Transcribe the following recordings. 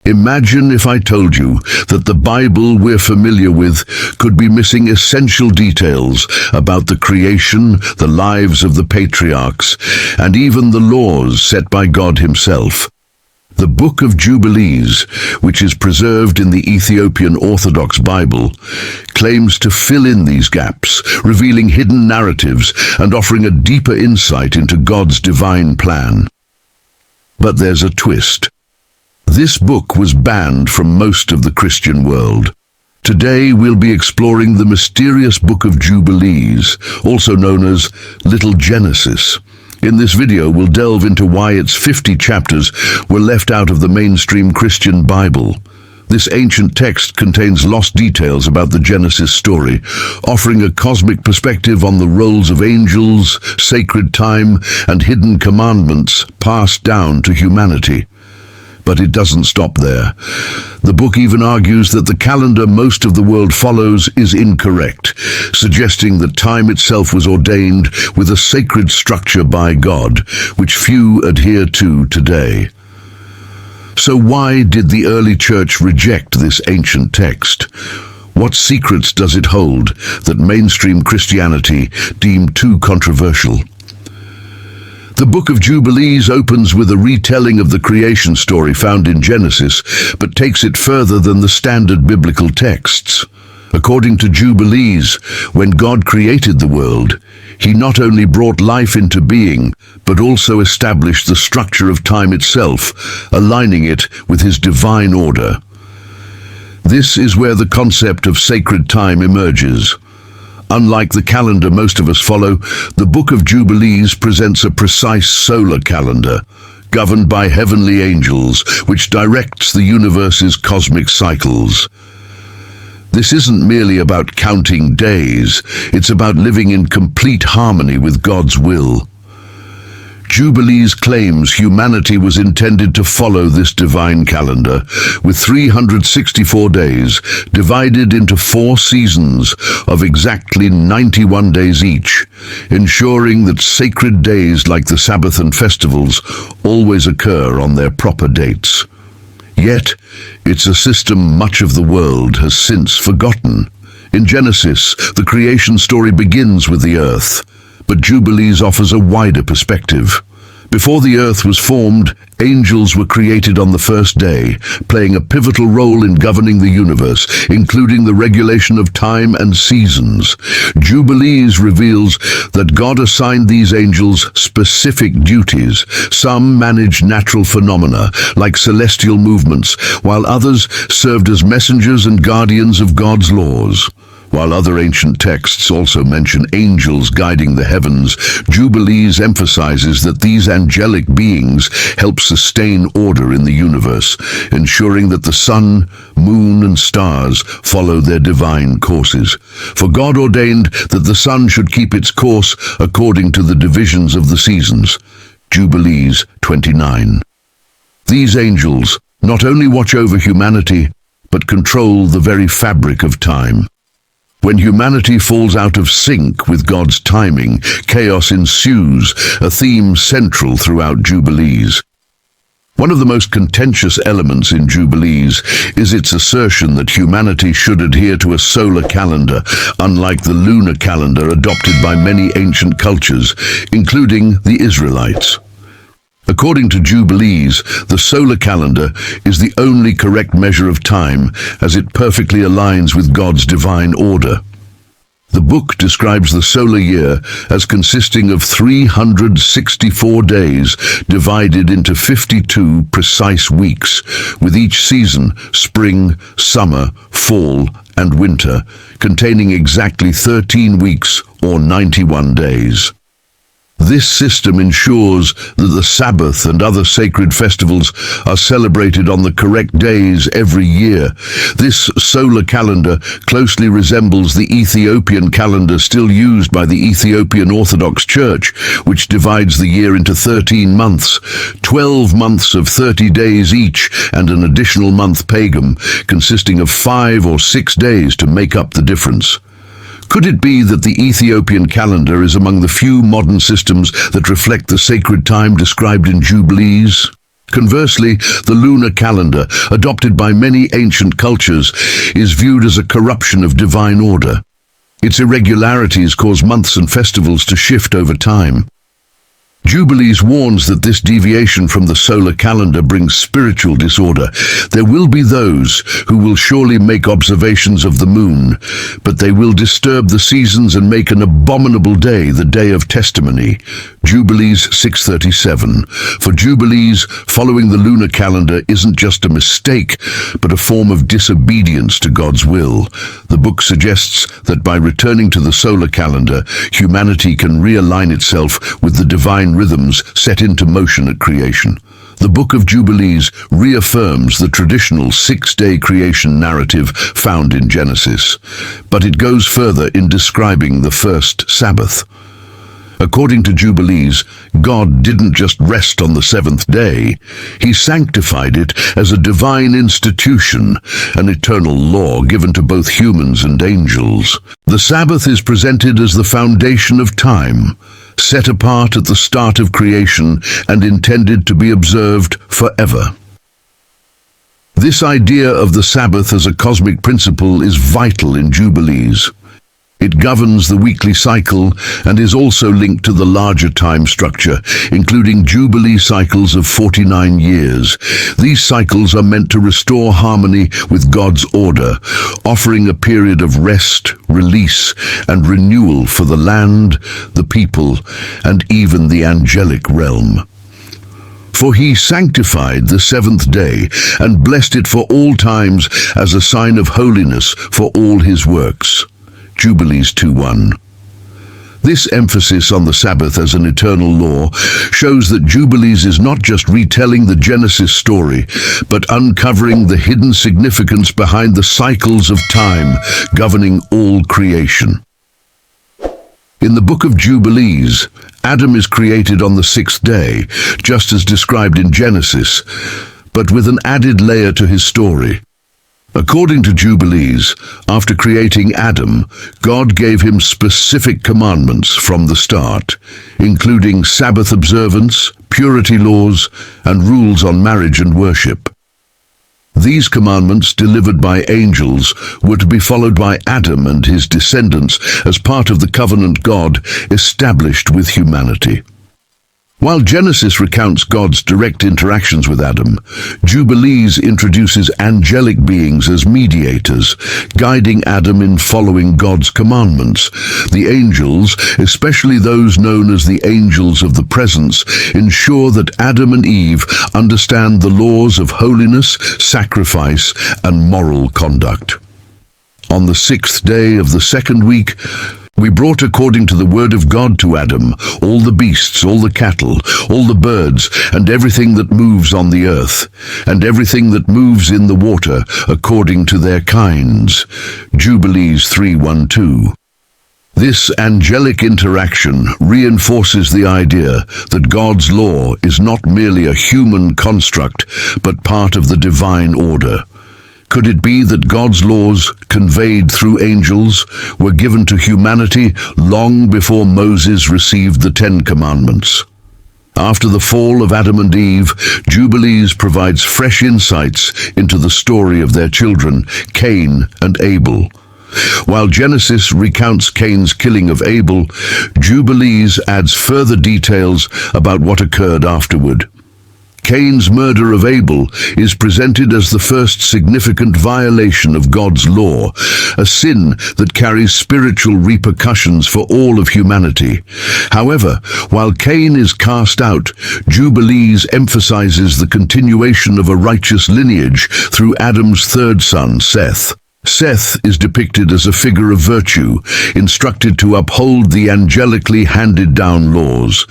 Imagine if I told you that the Bible we're familiar with could be missing essential details about the creation, the lives of the patriarchs, and even the laws set by God himself. The Book of Jubilees, which is preserved in the Ethiopian Orthodox Bible, claims to fill in these gaps, revealing hidden narratives and offering a deeper insight into God's divine plan. But there's a twist. This book was banned from most of the Christian world. Today we'll be exploring the mysterious Book of Jubilees, also known as Little Genesis. In this video we'll delve into why its 50 chapters were left out of the mainstream Christian Bible. This ancient text contains lost details about the Genesis story, offering a cosmic perspective on the roles of angels, sacred time, and hidden commandments passed down to humanity. But it doesn't stop there. The book even argues that the calendar most of the world follows is incorrect, suggesting that time itself was ordained with a sacred structure by God, which few adhere to today. So why did the early church reject this ancient text? What secrets does it hold that mainstream Christianity deemed too controversial? The Book of Jubilees opens with a retelling of the creation story found in Genesis, but takes it further than the standard biblical texts. According to Jubilees, when God created the world, he not only brought life into being, but also established the structure of time itself, aligning it with his divine order. This is where the concept of sacred time emerges. Unlike the calendar most of us follow, the Book of Jubilees presents a precise solar calendar, governed by heavenly angels, which directs the universe's cosmic cycles. This isn't merely about counting days, it's about living in complete harmony with God's will. Jubilees claims humanity was intended to follow this divine calendar, with 364 days divided into 4 seasons of exactly 91 days each, ensuring that sacred days like the Sabbath and festivals always occur on their proper dates. Yet, it's a system much of the world has since forgotten. In Genesis, the creation story begins with the earth, but Jubilees offers a wider perspective. Before the earth was formed, angels were created on the first day, playing a pivotal role in governing the universe, including the regulation of time and seasons. Jubilees reveals that God assigned these angels specific duties. Some managed natural phenomena, like celestial movements, while others served as messengers and guardians of God's laws. While other ancient texts also mention angels guiding the heavens, Jubilees emphasizes that these angelic beings help sustain order in the universe, ensuring that the sun, moon, and stars follow their divine courses. For God ordained that the sun should keep its course according to the divisions of the seasons. Jubilees 29. These angels not only watch over humanity, but control the very fabric of time. When humanity falls out of sync with God's timing, chaos ensues, a theme central throughout Jubilees. One of the most contentious elements in Jubilees is its assertion that humanity should adhere to a solar calendar, unlike the lunar calendar adopted by many ancient cultures, including the Israelites. According to Jubilees, the solar calendar is the only correct measure of time, as it perfectly aligns with God's divine order. The book describes the solar year as consisting of 364 days divided into 52 precise weeks, with each season, spring, summer, fall, and winter, containing exactly 13 weeks or 91 days. This system ensures that the Sabbath and other sacred festivals are celebrated on the correct days every year. This solar calendar closely resembles the Ethiopian calendar still used by the Ethiopian Orthodox Church, which divides the year into 13 months, 12 months of 30 days each, and an additional month pagum, consisting of 5 or 6 days to make up the difference. Could it be that the Ethiopian calendar is among the few modern systems that reflect the sacred time described in Jubilees? Conversely, the lunar calendar, adopted by many ancient cultures, is viewed as a corruption of divine order. Its irregularities cause months and festivals to shift over time. Jubilees warns that this deviation from the solar calendar brings spiritual disorder. There will be those who will surely make observations of the moon, but they will disturb the seasons and make an abominable day the day of testimony. Jubilees 6:37. For Jubilees, following the lunar calendar isn't just a mistake, but a form of disobedience to God's will. The book suggests that by returning to the solar calendar, humanity can realign itself with the divine rhythms set into motion at creation. The Book of Jubilees reaffirms the traditional six-day creation narrative found in Genesis, but it goes further in describing the first Sabbath. According to Jubilees, God didn't just rest on the seventh day. He sanctified it as a divine institution, an eternal law given to both humans and angels. The Sabbath is presented as the foundation of time, set apart at the start of creation and intended to be observed forever. This idea of the Sabbath as a cosmic principle is vital in Jubilees. It governs the weekly cycle and is also linked to the larger time structure, including Jubilee cycles of 49 years. These cycles are meant to restore harmony with God's order, offering a period of rest, release, and renewal for the land, the people, and even the angelic realm. For he sanctified the seventh day and blessed it for all times as a sign of holiness for all his works. Jubilees 2:1. This emphasis on the Sabbath as an eternal law shows that Jubilees is not just retelling the Genesis story, but uncovering the hidden significance behind the cycles of time governing all creation. In the Book of Jubilees, Adam is created on the sixth day, just as described in Genesis, but with an added layer to his story. According to Jubilees, after creating Adam, God gave him specific commandments from the start, including Sabbath observance, purity laws, and rules on marriage and worship. These commandments, delivered by angels, were to be followed by Adam and his descendants as part of the covenant God established with humanity. While Genesis recounts God's direct interactions with Adam, Jubilees introduces angelic beings as mediators, guiding Adam in following God's commandments. The angels, especially those known as the angels of the presence, ensure that Adam and Eve understand the laws of holiness, sacrifice, and moral conduct. On the sixth day of the second week, we brought according to the word of God to Adam all the beasts, all the cattle, all the birds, and everything that moves on the earth, and everything that moves in the water, according to their kinds. Jubilees 3:1-2. This angelic interaction reinforces the idea that God's law is not merely a human construct, but part of the divine order. Could it be that God's laws, conveyed through angels, were given to humanity long before Moses received the Ten Commandments? After the fall of Adam and Eve, Jubilees provides fresh insights into the story of their children, Cain and Abel. While Genesis recounts Cain's killing of Abel, Jubilees adds further details about what occurred afterward. Cain's murder of Abel is presented as the first significant violation of God's law, a sin that carries spiritual repercussions for all of humanity. However, while Cain is cast out, Jubilees emphasizes the continuation of a righteous lineage through Adam's third son, Seth. Seth is depicted as a figure of virtue, instructed to uphold the angelically handed down laws.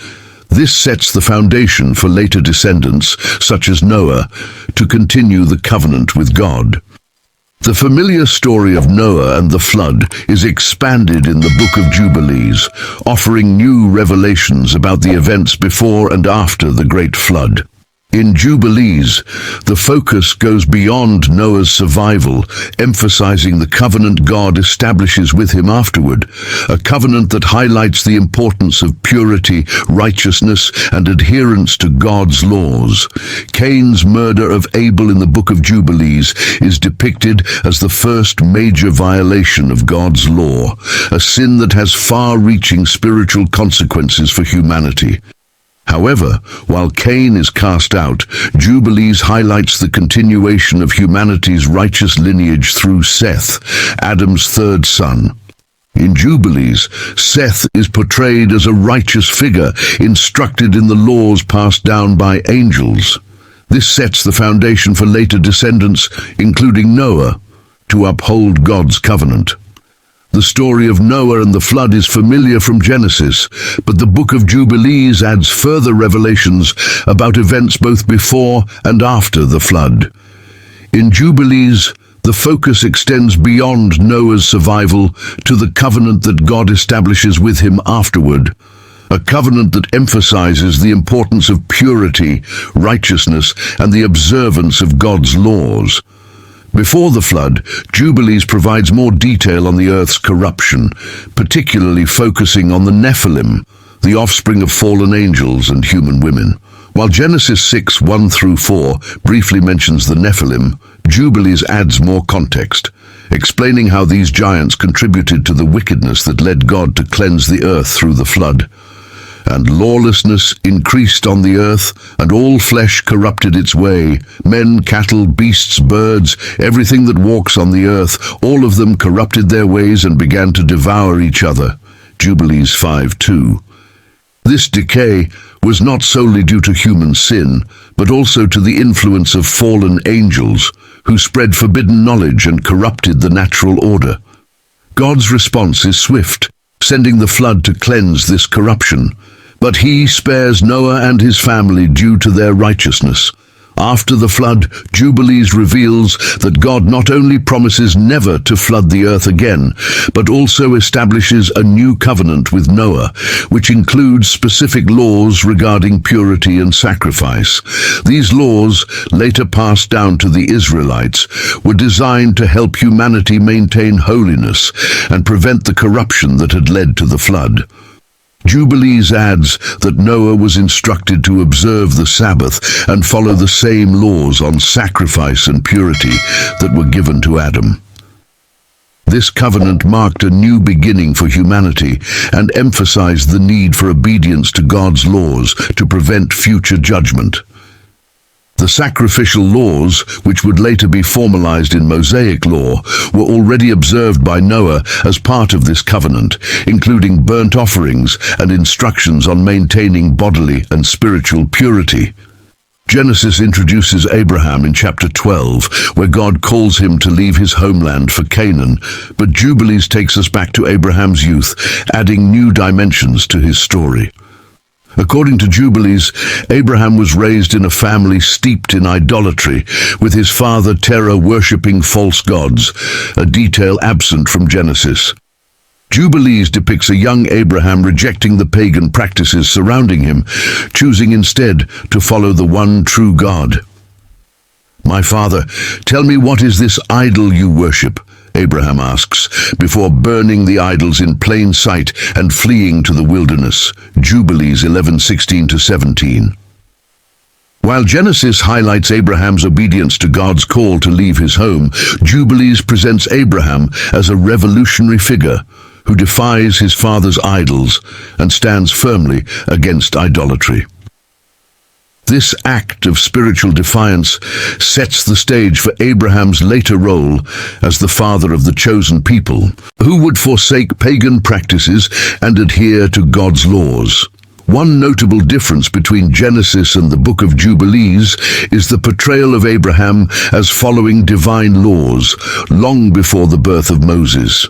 This sets the foundation for later descendants, such as Noah, to continue the covenant with God. The familiar story of Noah and the flood is expanded in the Book of Jubilees, offering new revelations about the events before and after the Great Flood. In Jubilees, the focus goes beyond Noah's survival, emphasizing the covenant God establishes with him afterward, a covenant that highlights the importance of purity, righteousness, and adherence to God's laws. Cain's murder of Abel in the Book of Jubilees is depicted as the first major violation of God's law, a sin that has far-reaching spiritual consequences for humanity. However, while Cain is cast out, Jubilees highlights the continuation of humanity's righteous lineage through Seth, Adam's third son. In Jubilees, Seth is portrayed as a righteous figure, instructed in the laws passed down by angels. This sets the foundation for later descendants, including Noah, to uphold God's covenant. The story of Noah and the flood is familiar from Genesis, but the Book of Jubilees adds further revelations about events both before and after the flood. In Jubilees, the focus extends beyond Noah's survival to the covenant that God establishes with him afterward, a covenant that emphasizes the importance of purity, righteousness, and the observance of God's laws. Before the flood, Jubilees provides more detail on the earth's corruption, particularly focusing on the Nephilim, the offspring of fallen angels and human women. While Genesis 6:1-4 briefly mentions the Nephilim, Jubilees adds more context, explaining how these giants contributed to the wickedness that led God to cleanse the earth through the flood. And lawlessness increased on the earth, and all flesh corrupted its way. Men, cattle, beasts, birds, everything that walks on the earth, all of them corrupted their ways and began to devour each other. Jubilees 5:2. This decay was not solely due to human sin, but also to the influence of fallen angels, who spread forbidden knowledge and corrupted the natural order. God's response is swift, sending the flood to cleanse this corruption. But he spares Noah and his family due to their righteousness. After the flood, Jubilees reveals that God not only promises never to flood the earth again, but also establishes a new covenant with Noah, which includes specific laws regarding purity and sacrifice. These laws, later passed down to the Israelites, were designed to help humanity maintain holiness and prevent the corruption that had led to the flood. Jubilees adds that Noah was instructed to observe the Sabbath and follow the same laws on sacrifice and purity that were given to Adam. This covenant marked a new beginning for humanity and emphasized the need for obedience to God's laws to prevent future judgment. The sacrificial laws, which would later be formalized in Mosaic law, were already observed by Noah as part of this covenant, including burnt offerings and instructions on maintaining bodily and spiritual purity. Genesis introduces Abraham in chapter 12, where God calls him to leave his homeland for Canaan, but Jubilees takes us back to Abraham's youth, adding new dimensions to his story. According to Jubilees, Abraham was raised in a family steeped in idolatry, with his father Terah worshipping false gods, a detail absent from Genesis. Jubilees depicts a young Abraham rejecting the pagan practices surrounding him, choosing instead to follow the one true God. "My father, tell me, what is this idol you worship?" Abraham asks, before burning the idols in plain sight and fleeing to the wilderness. Jubilees 11:16-17. While Genesis highlights Abraham's obedience to God's call to leave his home, Jubilees presents Abraham as a revolutionary figure who defies his father's idols and stands firmly against idolatry. This act of spiritual defiance sets the stage for Abraham's later role as the father of the chosen people, who would forsake pagan practices and adhere to God's laws. One notable difference between Genesis and the Book of Jubilees is the portrayal of Abraham as following divine laws long before the birth of Moses.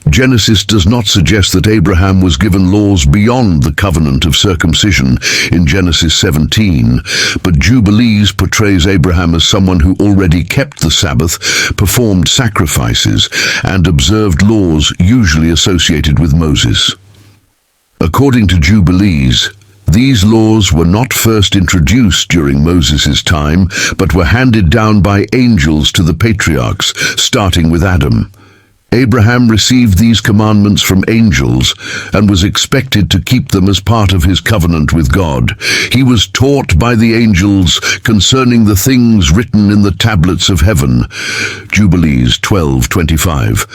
Genesis does not suggest that Abraham was given laws beyond the covenant of circumcision in Genesis 17, but Jubilees portrays Abraham as someone who already kept the Sabbath, performed sacrifices, and observed laws usually associated with Moses. According to Jubilees, These laws were not first introduced during Moses' time, but were handed down by angels to the patriarchs, starting with Adam. Abraham received these commandments from angels and was expected to keep them as part of his covenant with God. He was taught by the angels concerning the things written in the tablets of heaven. Jubilees 12:25.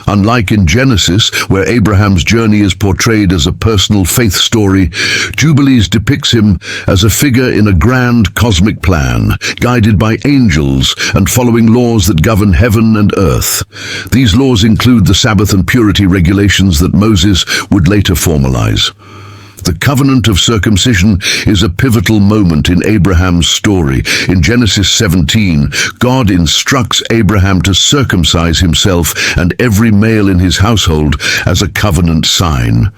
Unlike in Genesis, where Abraham's journey is portrayed as a personal faith story, Jubilees depicts him as a figure in a grand cosmic plan, guided by angels and following laws that govern heaven and earth. These laws include the Sabbath and purity regulations that Moses would later formalize. The covenant of circumcision is a pivotal moment in Abraham's story. In Genesis 17, God instructs Abraham to circumcise himself and every male in his household as a covenant sign.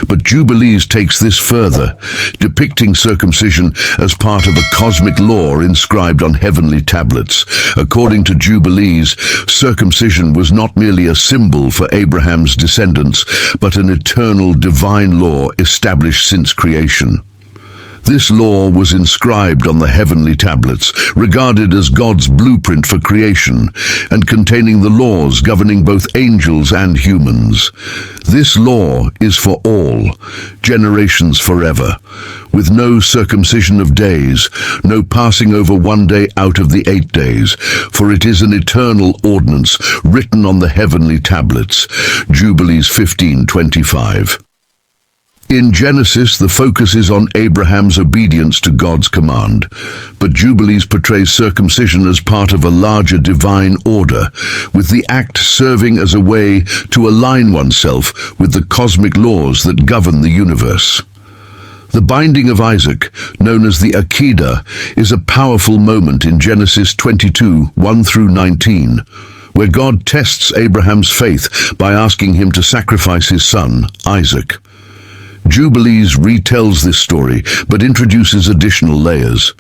But Jubilees takes this further, depicting circumcision as part of a cosmic law inscribed on heavenly tablets. According to Jubilees, circumcision was not merely a symbol for Abraham's descendants, but an eternal divine law established since creation. This law was inscribed on the heavenly tablets, regarded as God's blueprint for creation, and containing the laws governing both angels and humans. This law is for all, generations forever, with no circumcision of days, no passing over one day out of the 8 days, for it is an eternal ordinance written on the heavenly tablets. Jubilees 15:25. In Genesis, the focus is on Abraham's obedience to God's command, but Jubilees portrays circumcision as part of a larger divine order, with the act serving as a way to align oneself with the cosmic laws that govern the universe. The binding of Isaac, known as the Akedah, is a powerful moment in Genesis 22:1-19, where God tests Abraham's faith by asking him to sacrifice his son, Isaac. Jubilees retells this story, but introduces additional layers.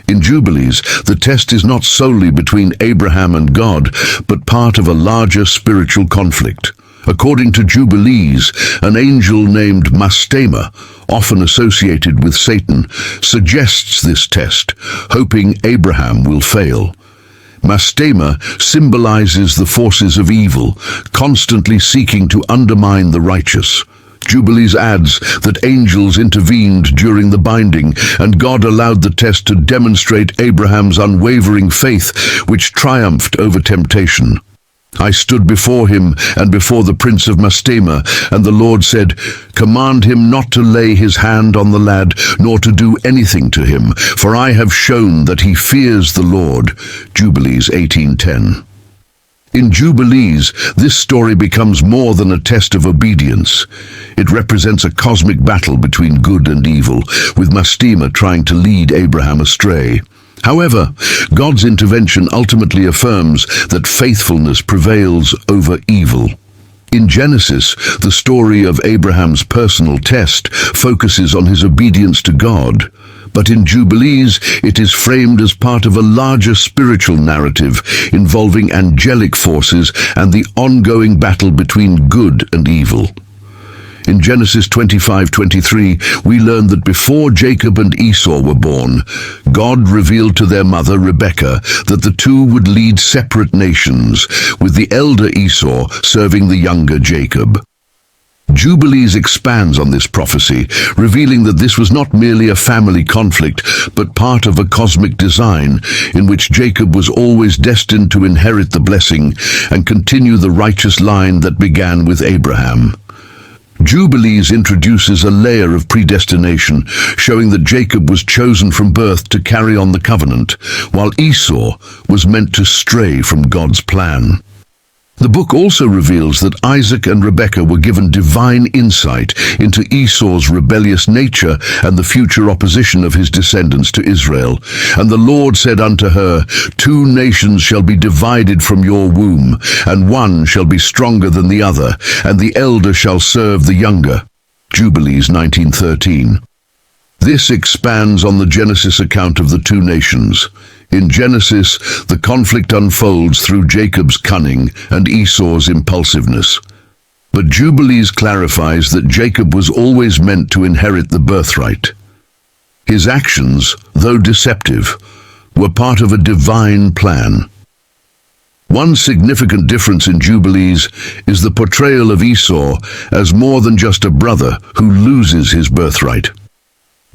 In Jubilees, the test is not solely between Abraham and God, but part of a larger spiritual conflict. According to Jubilees, an angel named Mastema, often associated with Satan, suggests this test, hoping Abraham will fail. Mastema symbolizes the forces of evil, constantly seeking to undermine the righteous. Jubilees adds that angels intervened during the binding, and God allowed the test to demonstrate Abraham's unwavering faith, which triumphed over temptation. I stood before him and before the prince of Mastema, and the Lord said, "Command him not to lay his hand on the lad, nor to do anything to him, for I have shown that he fears the Lord." Jubilees 18:10. In Jubilees, this story becomes more than a test of obedience. It represents a cosmic battle between good and evil, with Mastema trying to lead Abraham astray. However, God's intervention ultimately affirms that faithfulness prevails over evil. In Genesis, the story of Abraham's personal test focuses on his obedience to God. But in Jubilees, it is framed as part of a larger spiritual narrative involving angelic forces and the ongoing battle between good and evil. In Genesis 25:23, we learn that before Jacob and Esau were born, God revealed to their mother Rebekah that the two would lead separate nations, with the elder Esau serving the younger Jacob. Jubilees expands on this prophecy, revealing that this was not merely a family conflict, but part of a cosmic design in which Jacob was always destined to inherit the blessing and continue the righteous line that began with Abraham. Jubilees introduces a layer of predestination, showing that Jacob was chosen from birth to carry on the covenant, while Esau was meant to stray from God's plan. The book also reveals that Isaac and Rebekah were given divine insight into Esau's rebellious nature and the future opposition of his descendants to Israel. And the Lord said unto her, "2 nations shall be divided from your womb, and one shall be stronger than the other, and the elder shall serve the younger." Jubilees 19:13. This expands on the Genesis account of the 2 nations. In Genesis, the conflict unfolds through Jacob's cunning and Esau's impulsiveness. But Jubilees clarifies that Jacob was always meant to inherit the birthright. His actions, though deceptive, were part of a divine plan. One significant difference in Jubilees is the portrayal of Esau as more than just a brother who loses his birthright.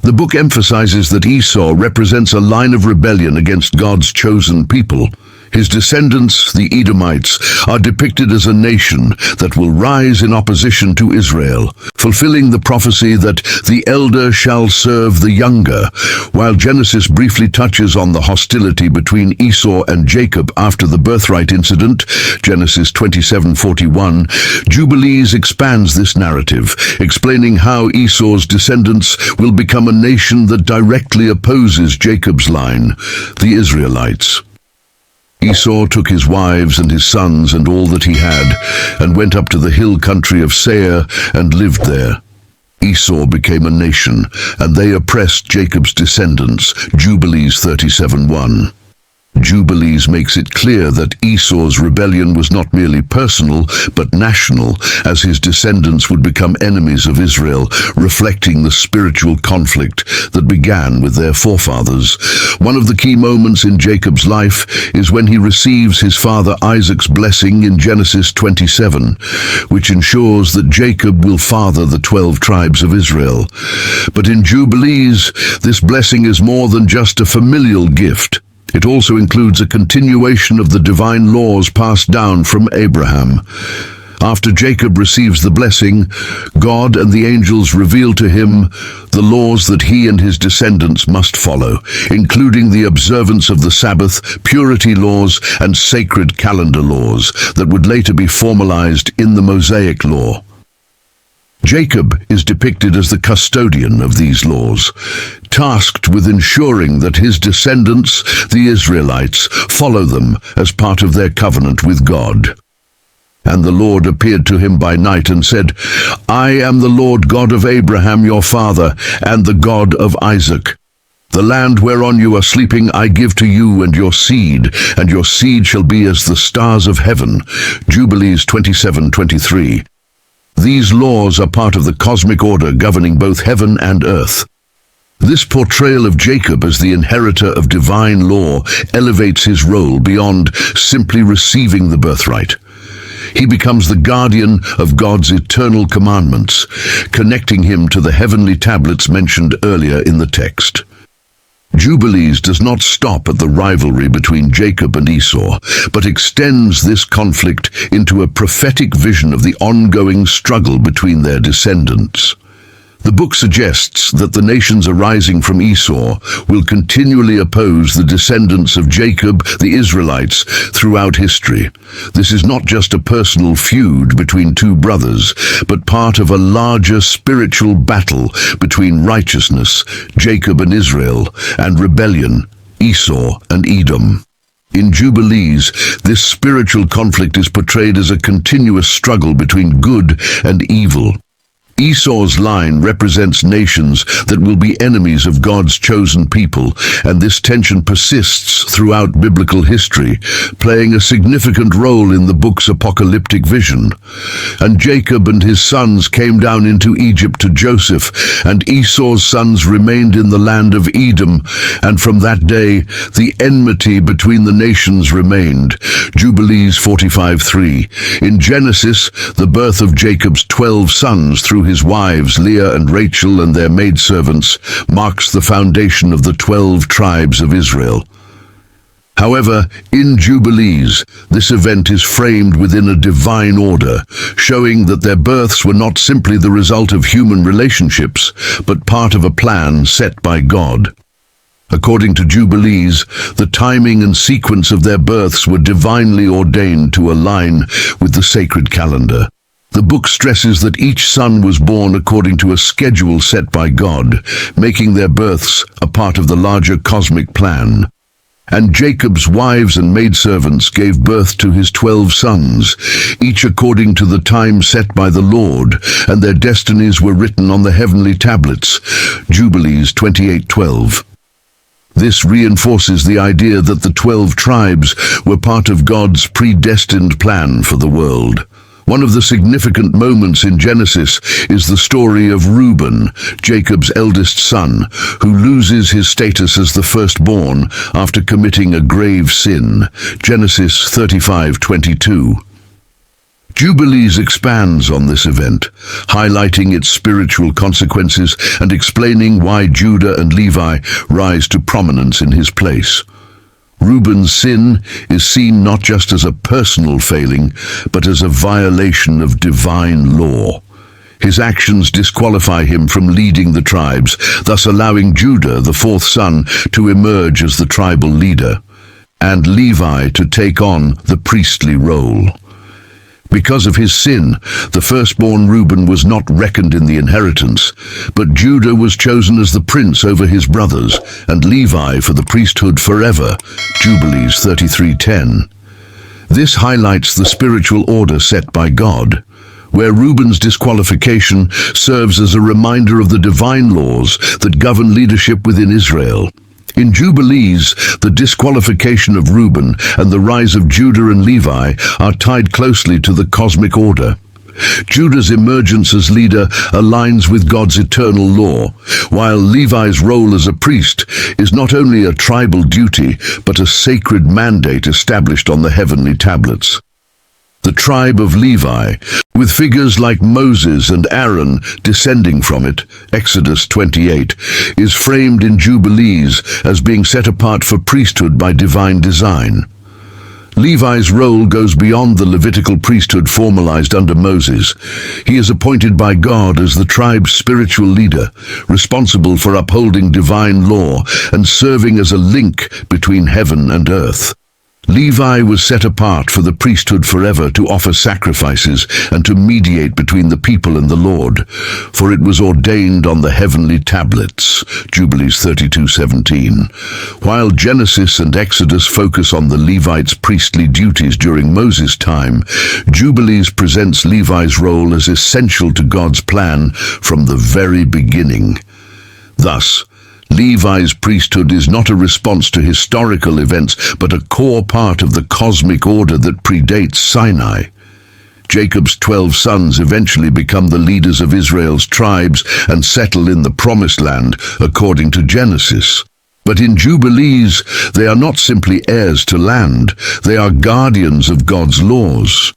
The book emphasizes that Esau represents a line of rebellion against God's chosen people. His descendants, the Edomites, are depicted as a nation that will rise in opposition to Israel, fulfilling the prophecy that the elder shall serve the younger. While Genesis briefly touches on the hostility between Esau and Jacob after the birthright incident, Genesis 27:41, Jubilees expands this narrative, explaining how Esau's descendants will become a nation that directly opposes Jacob's line, the Israelites. Esau took his wives and his sons and all that he had, and went up to the hill country of Seir and lived there. Esau became a nation, and they oppressed Jacob's descendants, Jubilees 37:1. Jubilees makes it clear that Esau's rebellion was not merely personal, but national, as his descendants would become enemies of Israel, reflecting the spiritual conflict that began with their forefathers. One of the key moments in Jacob's life is when he receives his father Isaac's blessing in Genesis 27, which ensures that Jacob will father the 12 tribes of Israel. But in Jubilees, this blessing is more than just a familial gift. It also includes a continuation of the divine laws passed down from Abraham. After Jacob receives the blessing, God and the angels reveal to him the laws that he and his descendants must follow, including the observance of the Sabbath, purity laws, and sacred calendar laws that would later be formalized in the Mosaic law. Jacob is depicted as the custodian of these laws, tasked with ensuring that his descendants, the Israelites, follow them as part of their covenant with God. And the Lord appeared to him by night and said, "I am the Lord God of Abraham your father, and the God of Isaac. The land whereon you are sleeping I give to you and your seed shall be as the stars of heaven." Jubilees 27:23. These laws are part of the cosmic order governing both heaven and earth. This portrayal of Jacob as the inheritor of divine law elevates his role beyond simply receiving the birthright. He becomes the guardian of God's eternal commandments, connecting him to the heavenly tablets mentioned earlier in the text. Jubilees does not stop at the rivalry between Jacob and Esau, but extends this conflict into a prophetic vision of the ongoing struggle between their descendants. The book suggests that the nations arising from Esau will continually oppose the descendants of Jacob, the Israelites, throughout history. This is not just a personal feud between two brothers, but part of a larger spiritual battle between righteousness, Jacob and Israel, and rebellion, Esau and Edom. In Jubilees, this spiritual conflict is portrayed as a continuous struggle between good and evil. Esau's line represents nations that will be enemies of God's chosen people, and this tension persists throughout biblical history, playing a significant role in the book's apocalyptic vision. And Jacob and his sons came down into Egypt to Joseph, and Esau's sons remained in the land of Edom, and from that day the enmity between the nations remained. Jubilees 45:3. In Genesis, the birth of Jacob's 12 sons through his wives Leah and Rachel and their maidservants marks the foundation of the 12 tribes of Israel. However, in Jubilees, this event is framed within a divine order, showing that their births were not simply the result of human relationships, but part of a plan set by God. According to Jubilees, the timing and sequence of their births were divinely ordained to align with the sacred calendar. The book stresses that each son was born according to a schedule set by God, making their births a part of the larger cosmic plan. And Jacob's wives and maidservants gave birth to his 12 sons, each according to the time set by the Lord, and their destinies were written on the heavenly tablets. Jubilees 28:12. This reinforces the idea that the 12 tribes were part of God's predestined plan for the world. One of the significant moments in Genesis is the story of Reuben, Jacob's eldest son, who loses his status as the firstborn after committing a grave sin. Genesis 35:22. Jubilees expands on this event, highlighting its spiritual consequences and explaining why Judah and Levi rise to prominence in his place. Reuben's sin is seen not just as a personal failing, but as a violation of divine law. His actions disqualify him from leading the tribes, thus allowing Judah, the fourth son, to emerge as the tribal leader, and Levi to take on the priestly role. Because of his sin, the firstborn Reuben was not reckoned in the inheritance, but Judah was chosen as the prince over his brothers, and Levi for the priesthood forever. Jubilees 33:10. This highlights the spiritual order set by God, where Reuben's disqualification serves as a reminder of the divine laws that govern leadership within Israel. In Jubilees, the disqualification of Reuben and the rise of Judah and Levi are tied closely to the cosmic order. Judah's emergence as leader aligns with God's eternal law, while Levi's role as a priest is not only a tribal duty, but a sacred mandate established on the heavenly tablets. The tribe of Levi, with figures like Moses and Aaron descending from it, Exodus 28, is framed in Jubilees as being set apart for priesthood by divine design. Levi's role goes beyond the Levitical priesthood formalized under Moses. He is appointed by God as the tribe's spiritual leader, responsible for upholding divine law and serving as a link between heaven and earth. Levi was set apart for the priesthood forever to offer sacrifices and to mediate between the people and the Lord, for it was ordained on the heavenly tablets. Jubilees 32:17. While Genesis and Exodus focus on the Levites' priestly duties during Moses' time, Jubilees presents Levi's role as essential to God's plan from the very beginning. Thus, Levi's priesthood is not a response to historical events, but a core part of the cosmic order that predates Sinai. Jacob's 12 sons eventually become the leaders of Israel's tribes and settle in the Promised Land, according to Genesis. But in Jubilees, they are not simply heirs to land, they are guardians of God's laws.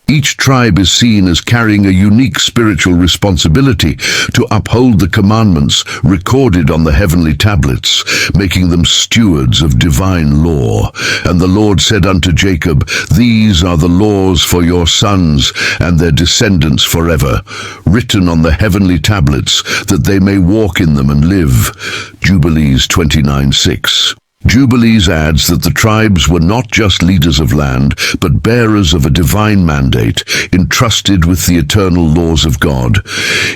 Each tribe is seen as carrying a unique spiritual responsibility to uphold the commandments recorded on the heavenly tablets, making them stewards of divine law. And the Lord said unto Jacob, These are the laws for your sons and their descendants forever, written on the heavenly tablets, that they may walk in them and live. Jubilees 29:6. Jubilees adds that the tribes were not just leaders of land, but bearers of a divine mandate, entrusted with the eternal laws of God.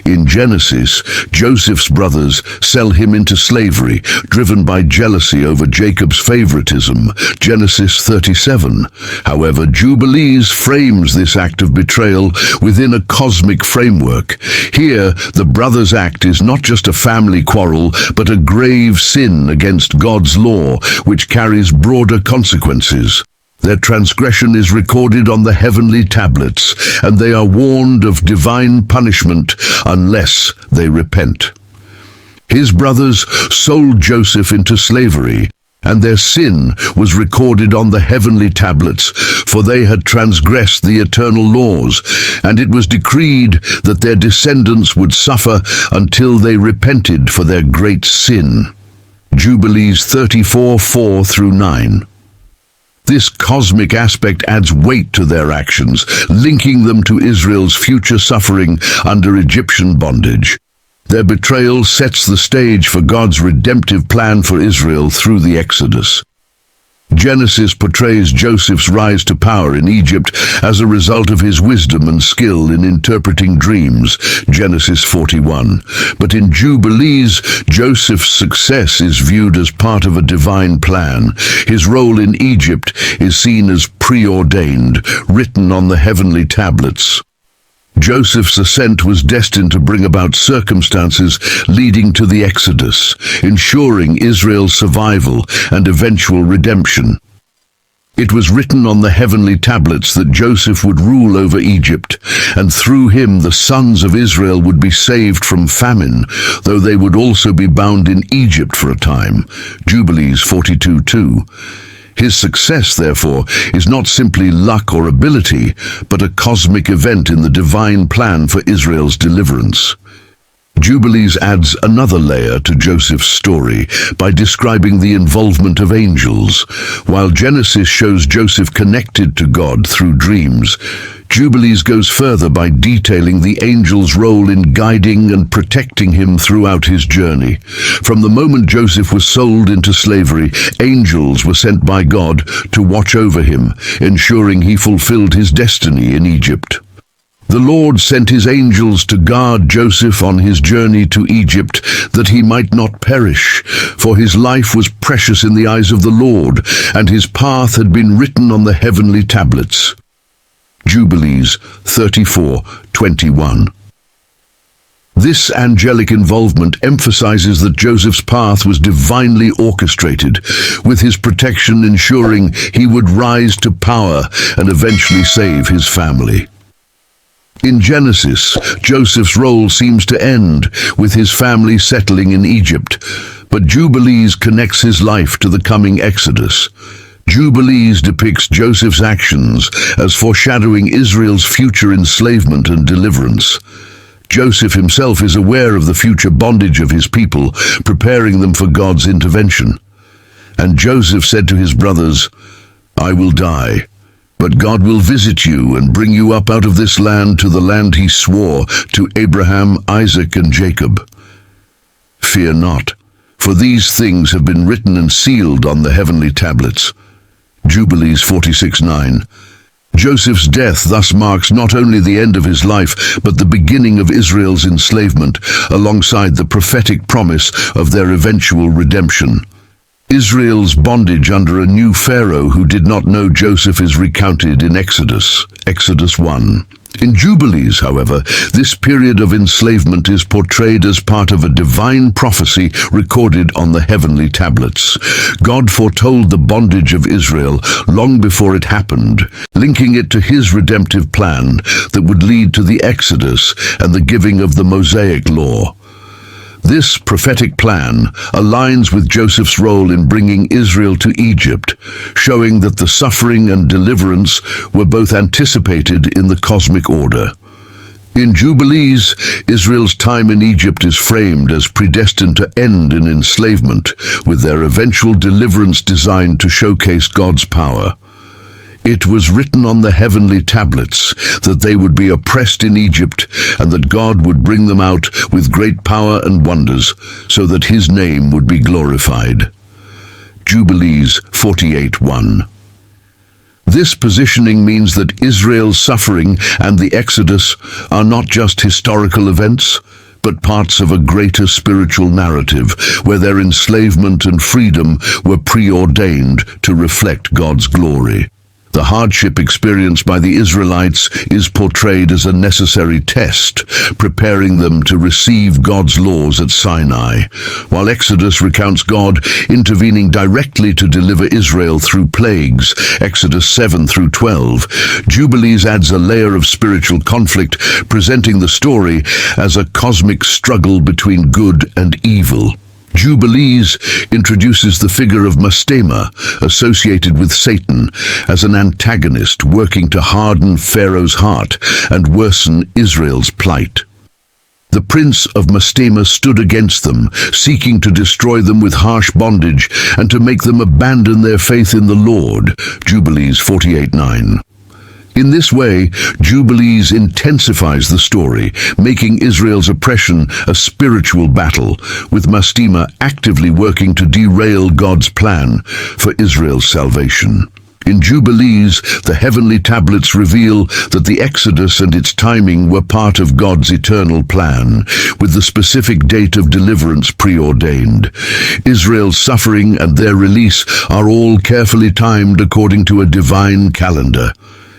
In Genesis, Joseph's brothers sell him into slavery, driven by jealousy over Jacob's favoritism. Genesis 37. However, Jubilees frames this act of betrayal within a cosmic framework. Here, the brothers' act is not just a family quarrel, but a grave sin against God's law, which carries broader consequences. Their transgression is recorded on the heavenly tablets, and they are warned of divine punishment unless they repent. His brothers sold Joseph into slavery, and their sin was recorded on the heavenly tablets, for they had transgressed the eternal laws, and it was decreed that their descendants would suffer until they repented for their great sin. Jubilees 34:4-9. This cosmic aspect adds weight to their actions, linking them to Israel's future suffering under Egyptian bondage. Their betrayal sets the stage for God's redemptive plan for Israel through the Exodus. Genesis portrays Joseph's rise to power in Egypt as a result of his wisdom and skill in interpreting dreams, Genesis 41. But in Jubilees, Joseph's success is viewed as part of a divine plan. His role in Egypt is seen as preordained, written on the heavenly tablets. Joseph's ascent was destined to bring about circumstances leading to the Exodus, ensuring Israel's survival and eventual redemption. It was written on the heavenly tablets that Joseph would rule over Egypt, and through him the sons of Israel would be saved from famine, though they would also be bound in Egypt for a time. Jubilees 42:2. His success, therefore, is not simply luck or ability, but a cosmic event in the divine plan for Israel's deliverance. Jubilees adds another layer to Joseph's story by describing the involvement of angels. While Genesis shows Joseph connected to God through dreams, Jubilees goes further by detailing the angels' role in guiding and protecting him throughout his journey. From the moment Joseph was sold into slavery, angels were sent by God to watch over him, ensuring he fulfilled his destiny in Egypt. The Lord sent his angels to guard Joseph on his journey to Egypt, that he might not perish, for his life was precious in the eyes of the Lord, and his path had been written on the heavenly tablets. Jubilees 34:21. This angelic involvement emphasizes that Joseph's path was divinely orchestrated, with his protection ensuring he would rise to power and eventually save his family. In Genesis, Joseph's role seems to end, with his family settling in Egypt, but Jubilees connects his life to the coming Exodus. Jubilees depicts Joseph's actions as foreshadowing Israel's future enslavement and deliverance. Joseph himself is aware of the future bondage of his people, preparing them for God's intervention. And Joseph said to his brothers, "I will die, but God will visit you and bring you up out of this land to the land he swore to Abraham, Isaac, and Jacob. Fear not, for these things have been written and sealed on the heavenly tablets." Jubilees 46:9. Joseph's death thus marks not only the end of his life, but the beginning of Israel's enslavement, alongside the prophetic promise of their eventual redemption. Israel's bondage under a new Pharaoh who did not know Joseph is recounted in Exodus 1. In Jubilees, however, this period of enslavement is portrayed as part of a divine prophecy recorded on the heavenly tablets. God foretold the bondage of Israel long before it happened, linking it to his redemptive plan that would lead to the Exodus and the giving of the Mosaic law. This prophetic plan aligns with Joseph's role in bringing Israel to Egypt, showing that the suffering and deliverance were both anticipated in the cosmic order. In Jubilees, Israel's time in Egypt is framed as predestined to end in enslavement, with their eventual deliverance designed to showcase God's power. It was written on the heavenly tablets that they would be oppressed in Egypt and that God would bring them out with great power and wonders, so that his name would be glorified. Jubilees 48:1. This positioning means that Israel's suffering and the Exodus are not just historical events, but parts of a greater spiritual narrative where their enslavement and freedom were preordained to reflect God's glory. The hardship experienced by the Israelites is portrayed as a necessary test, preparing them to receive God's laws at Sinai, while Exodus recounts God intervening directly to deliver Israel through plagues, Exodus 7-12. Jubilees adds a layer of spiritual conflict, presenting the story as a cosmic struggle between good and evil. Jubilees introduces the figure of Mastema, associated with Satan, as an antagonist working to harden Pharaoh's heart and worsen Israel's plight. The prince of Mastema stood against them, seeking to destroy them with harsh bondage and to make them abandon their faith in the Lord. Jubilees 48:9. In this way, Jubilees intensifies the story, making Israel's oppression a spiritual battle, with Mastema actively working to derail God's plan for Israel's salvation. In Jubilees, the heavenly tablets reveal that the Exodus and its timing were part of God's eternal plan, with the specific date of deliverance preordained. Israel's suffering and their release are all carefully timed according to a divine calendar.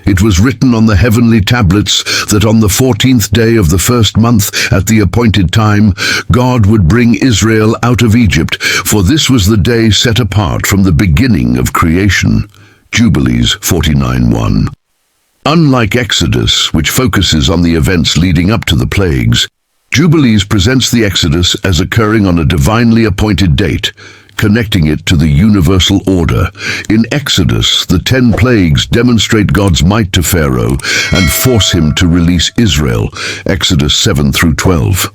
It was written on the heavenly tablets that on the 14th day of the first month at the appointed time, God would bring Israel out of Egypt, for this was the day set apart from the beginning of creation. Jubilees 49:1. Unlike Exodus, which focuses on the events leading up to the plagues, Jubilees presents the Exodus as occurring on a divinely appointed date, connecting it to the universal order. In Exodus, the 10 plagues demonstrate God's might to Pharaoh and force him to release Israel, Exodus 7-12.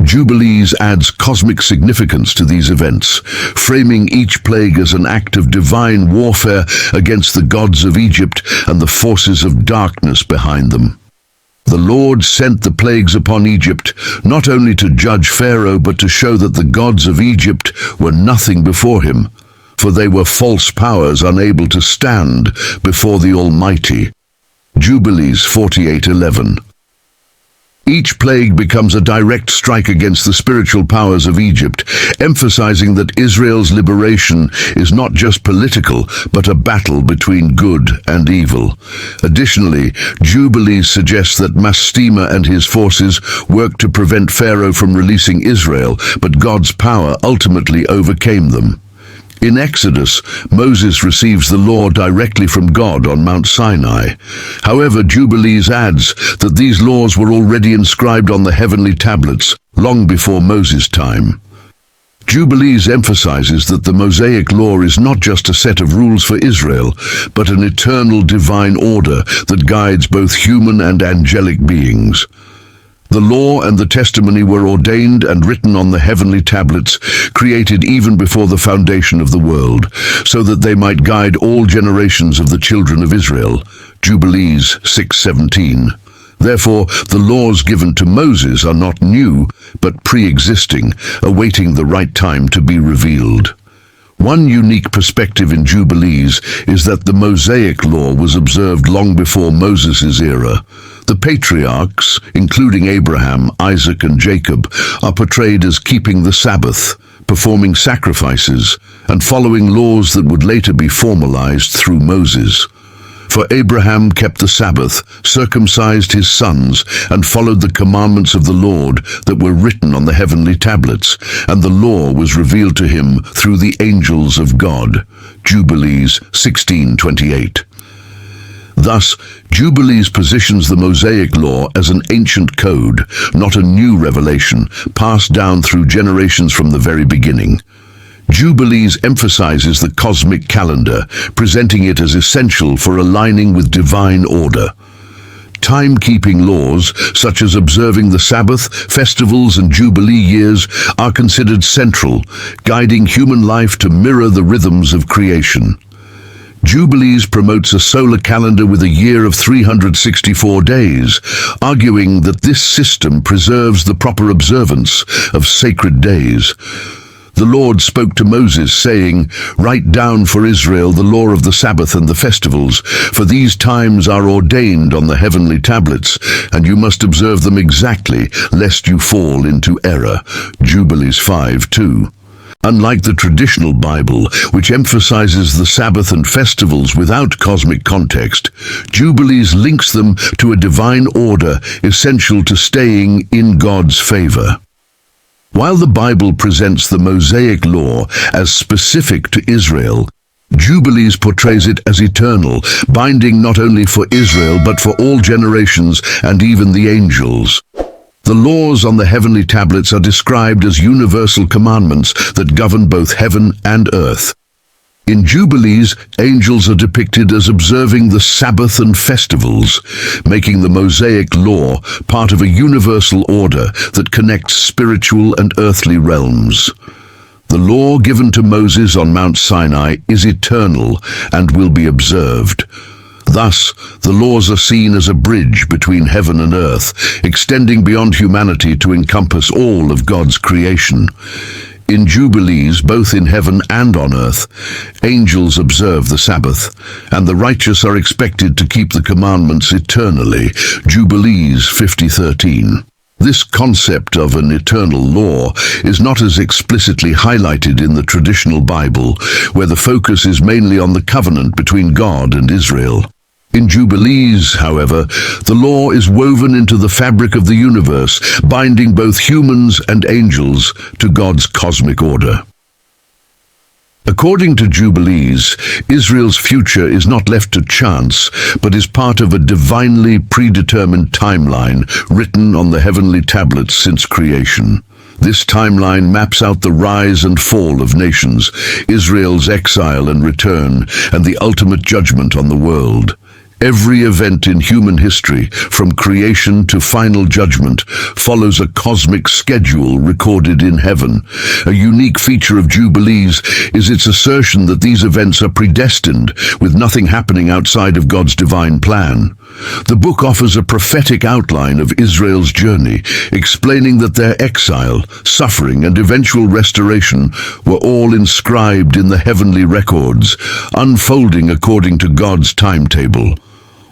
Jubilees adds cosmic significance to these events, framing each plague as an act of divine warfare against the gods of Egypt and the forces of darkness behind them. The Lord sent the plagues upon Egypt, not only to judge Pharaoh, but to show that the gods of Egypt were nothing before him, for they were false powers unable to stand before the Almighty. Jubilees 48:11. Each plague becomes a direct strike against the spiritual powers of Egypt, emphasizing that Israel's liberation is not just political, but a battle between good and evil. Additionally, Jubilees suggests that Mastema and his forces worked to prevent Pharaoh from releasing Israel, but God's power ultimately overcame them. In Exodus, Moses receives the law directly from God on Mount Sinai. However, Jubilees adds that these laws were already inscribed on the heavenly tablets long before Moses' time. Jubilees emphasizes that the Mosaic law is not just a set of rules for Israel, but an eternal divine order that guides both human and angelic beings. The law and the testimony were ordained and written on the heavenly tablets, created even before the foundation of the world, so that they might guide all generations of the children of Israel. Jubilees 6:17. Therefore, the laws given to Moses are not new, but pre-existing, awaiting the right time to be revealed. One unique perspective in Jubilees is that the Mosaic law was observed long before Moses' era. The patriarchs, including Abraham, Isaac, and Jacob, are portrayed as keeping the Sabbath, performing sacrifices, and following laws that would later be formalized through Moses. For Abraham kept the Sabbath, circumcised his sons, and followed the commandments of the Lord that were written on the heavenly tablets, and the law was revealed to him through the angels of God. Jubilees 16:28. Thus, Jubilees positions the Mosaic law as an ancient code, not a new revelation, passed down through generations from the very beginning. Jubilees emphasizes the cosmic calendar, presenting it as essential for aligning with divine order. Timekeeping laws, such as observing the Sabbath, festivals, and Jubilee years, are considered central, guiding human life to mirror the rhythms of creation. Jubilees promotes a solar calendar with a year of 364 days, arguing that this system preserves the proper observance of sacred days. The Lord spoke to Moses, saying, "Write down for Israel the law of the Sabbath and the festivals, for these times are ordained on the heavenly tablets, and you must observe them exactly, lest you fall into error." Jubilees 5:2. Unlike the traditional Bible, which emphasizes the Sabbath and festivals without cosmic context, Jubilees links them to a divine order essential to staying in God's favor. While the Bible presents the Mosaic law as specific to Israel, Jubilees portrays it as eternal, binding not only for Israel but for all generations and even the angels. The laws on the heavenly tablets are described as universal commandments that govern both heaven and earth. In Jubilees, angels are depicted as observing the Sabbath and festivals, making the Mosaic law part of a universal order that connects spiritual and earthly realms. The law given to Moses on Mount Sinai is eternal and will be observed. Thus, the laws are seen as a bridge between heaven and earth, extending beyond humanity to encompass all of God's creation. In Jubilees, both in heaven and on earth, angels observe the Sabbath, and the righteous are expected to keep the commandments eternally. Jubilees 50:13. This concept of an eternal law is not as explicitly highlighted in the traditional Bible, where the focus is mainly on the covenant between God and Israel. In Jubilees, however, the law is woven into the fabric of the universe, binding both humans and angels to God's cosmic order. According to Jubilees, Israel's future is not left to chance, but is part of a divinely predetermined timeline written on the heavenly tablets since creation. This timeline maps out the rise and fall of nations, Israel's exile and return, and the ultimate judgment on the world. Every event in human history, from creation to final judgment, follows a cosmic schedule recorded in heaven. A unique feature of Jubilees is its assertion that these events are predestined, with nothing happening outside of God's divine plan. The book offers a prophetic outline of Israel's journey, explaining that their exile, suffering, and eventual restoration were all inscribed in the heavenly records, unfolding according to God's timetable.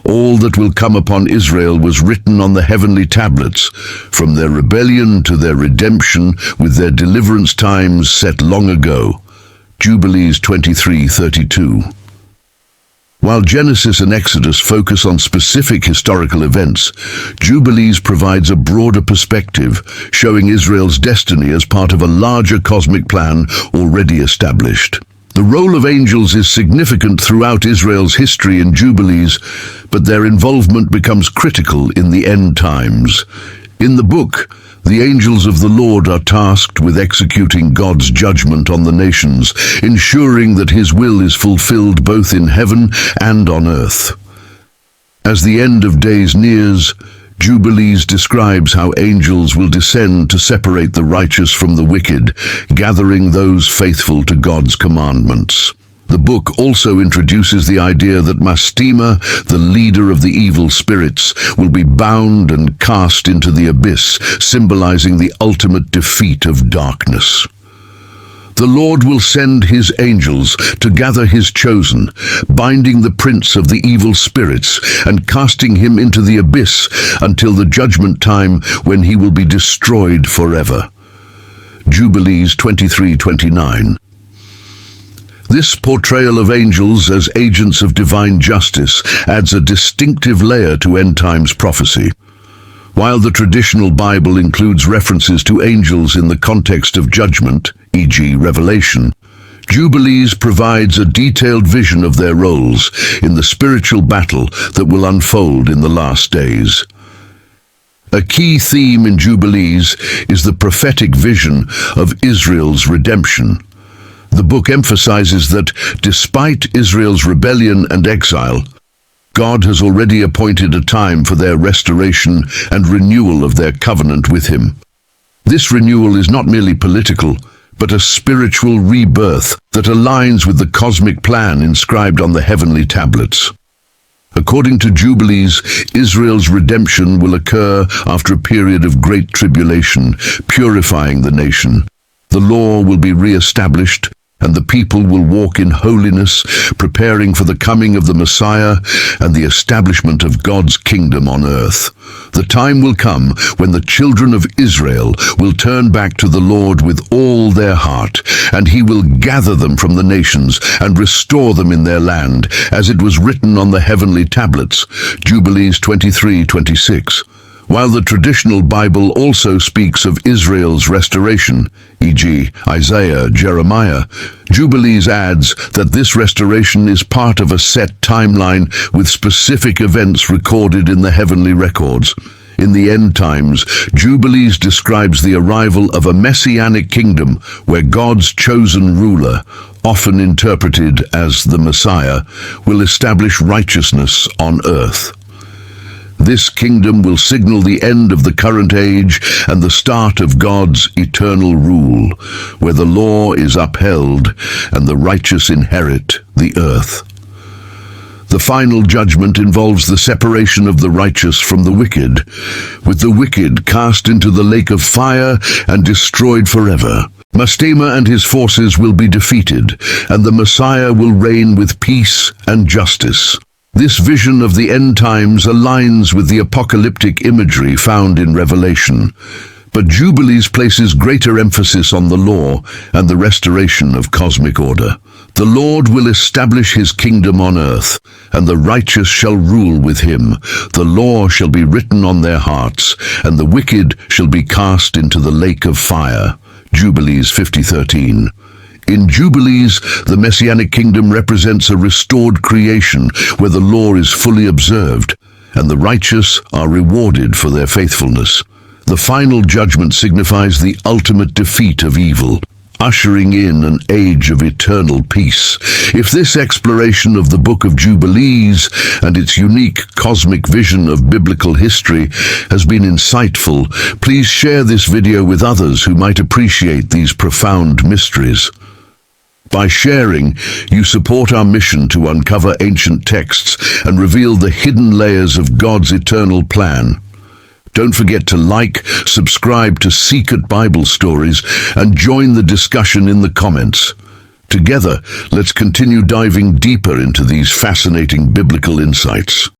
All that will come upon Israel was written on the heavenly tablets, from their rebellion to their redemption, with their deliverance times set long ago. Jubilees 23:32. While Genesis and Exodus focus on specific historical events, Jubilees provides a broader perspective, showing Israel's destiny as part of a larger cosmic plan already established. The role of angels is significant throughout Israel's history in Jubilees, but their involvement becomes critical in the end times. In the book, the angels of the Lord are tasked with executing God's judgment on the nations, ensuring that His will is fulfilled both in heaven and on earth. As the end of days nears, Jubilees describes how angels will descend to separate the righteous from the wicked, gathering those faithful to God's commandments. The book also introduces the idea that Mastema, the leader of the evil spirits, will be bound and cast into the abyss, symbolizing the ultimate defeat of darkness. The Lord will send His angels to gather His chosen, binding the prince of the evil spirits and casting him into the abyss until the judgment time when he will be destroyed forever. Jubilees 23:29. This portrayal of angels as agents of divine justice adds a distinctive layer to end times prophecy. While the traditional Bible includes references to angels in the context of judgment, e.g. Revelation, Jubilees provides a detailed vision of their roles in the spiritual battle that will unfold in the last days. A key theme in Jubilees is the prophetic vision of Israel's redemption. The book emphasizes that, despite Israel's rebellion and exile, God has already appointed a time for their restoration and renewal of their covenant with Him. This renewal is not merely political, but a spiritual rebirth that aligns with the cosmic plan inscribed on the heavenly tablets. According to Jubilees, Israel's redemption will occur after a period of great tribulation, purifying the nation. The law will be re-established, and the people will walk in holiness, preparing for the coming of the Messiah and the establishment of God's kingdom on earth. The time will come when the children of Israel will turn back to the Lord with all their heart, and He will gather them from the nations and restore them in their land, as it was written on the heavenly tablets. Jubilees 23:26. While the traditional Bible also speaks of Israel's restoration, e.g. Isaiah, Jeremiah, Jubilees adds that this restoration is part of a set timeline with specific events recorded in the heavenly records. In the end times, Jubilees describes the arrival of a messianic kingdom where God's chosen ruler, often interpreted as the Messiah, will establish righteousness on earth. This kingdom will signal the end of the current age and the start of God's eternal rule, where the law is upheld and the righteous inherit the earth. The final judgment involves the separation of the righteous from the wicked, with the wicked cast into the lake of fire and destroyed forever. Mastema and his forces will be defeated, and the Messiah will reign with peace and justice. This vision of the end times aligns with the apocalyptic imagery found in Revelation, but Jubilees places greater emphasis on the law and the restoration of cosmic order. The Lord will establish His kingdom on earth, and the righteous shall rule with Him. The law shall be written on their hearts, and the wicked shall be cast into the lake of fire. Jubilees 50:13. In Jubilees, the Messianic kingdom represents a restored creation where the law is fully observed, and the righteous are rewarded for their faithfulness. The final judgment signifies the ultimate defeat of evil, ushering in an age of eternal peace. If this exploration of the Book of Jubilees and its unique cosmic vision of biblical history has been insightful, please share this video with others who might appreciate these profound mysteries. By sharing, you support our mission to uncover ancient texts and reveal the hidden layers of God's eternal plan. Don't forget to like, subscribe to Secret Bible Stories, and join the discussion in the comments. Together, let's continue diving deeper into these fascinating biblical insights.